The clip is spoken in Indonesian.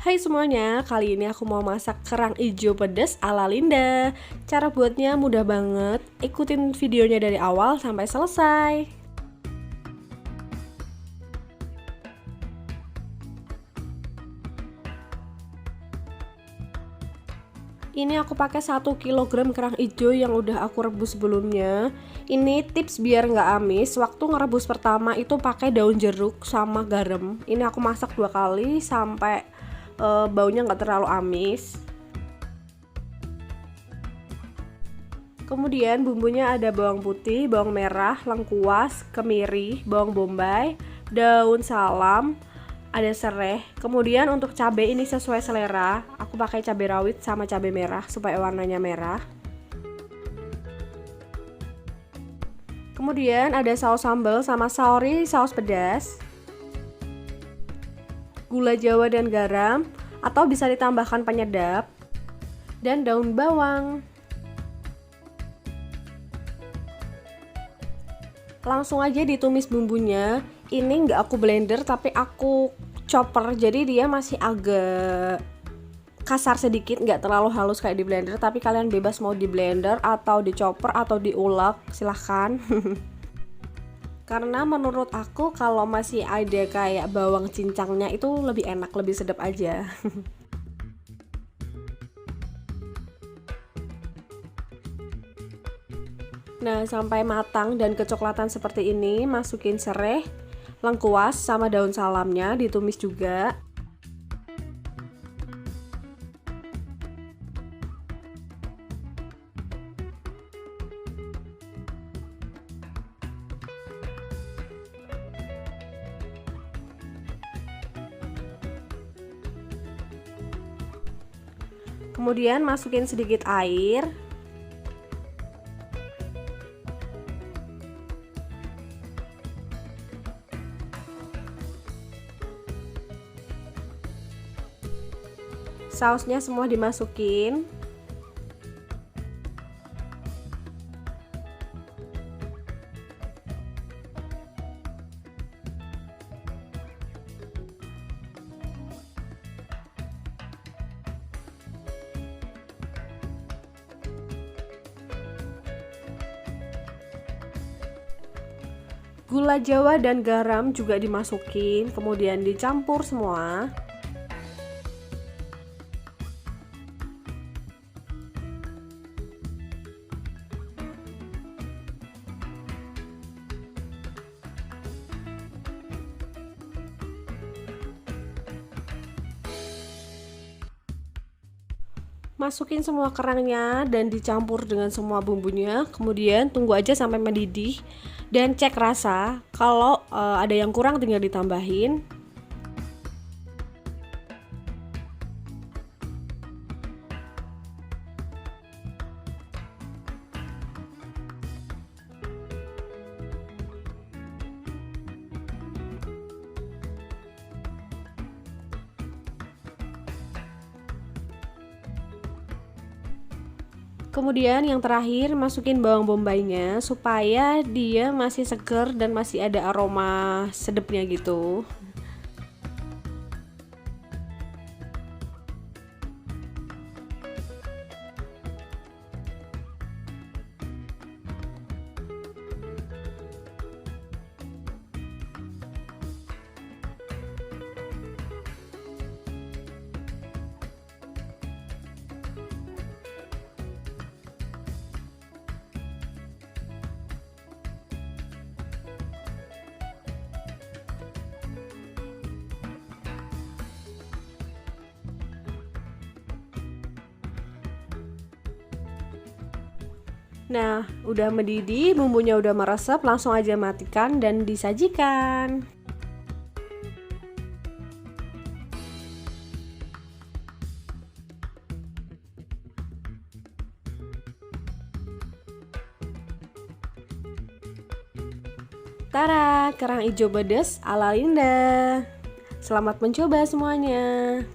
Hai semuanya, kali ini aku mau masak kerang ijo pedas ala Linda. Cara buatnya mudah banget, ikutin videonya dari awal sampai selesai. Ini aku pakai 1 kg kerang ijo yang udah aku rebus sebelumnya. Ini tips biar nggak amis, waktu ngerebus pertama itu pakai daun jeruk sama garam. Ini aku masak 2 kali sampai baunya nggak terlalu amis. Kemudian bumbunya ada bawang putih, bawang merah, lengkuas, kemiri, bawang bombay, daun salam, ada sereh. Kemudian untuk cabai ini sesuai selera, aku pakai cabai rawit sama cabai merah supaya warnanya merah. Kemudian ada saus sambal sama saori saus pedas, gula jawa dan garam, atau bisa ditambahkan penyedap, dan daun bawang. Langsung aja ditumis bumbunya. Ini nggak aku blender tapi aku chopper, jadi dia masih agak kasar sedikit, nggak terlalu halus kayak di blender, tapi kalian bebas mau di blender atau di chopper atau diulek, silahkan. Karena menurut aku kalau masih ada kayak bawang cincangnya itu lebih enak, lebih sedap aja. Nah, sampai matang dan kecoklatan seperti ini, masukin sereh, lengkuas sama daun salamnya, ditumis juga. Kemudian masukin sedikit air. Sausnya semua dimasukin. Gula jawa dan garam juga dimasukin, kemudian dicampur semua. Masukin semua kerangnya dan dicampur dengan semua bumbunya. Kemudian tunggu aja sampai mendidih dan cek rasa. Kalau ada yang kurang tinggal ditambahin. Kemudian yang terakhir masukin bawang bombaynya supaya dia masih seger dan masih ada aroma sedapnya gitu. Nah, udah mendidih, bumbunya udah meresap, langsung aja matikan dan disajikan. Tara, kerang hijau pedas ala Linda. Selamat mencoba semuanya.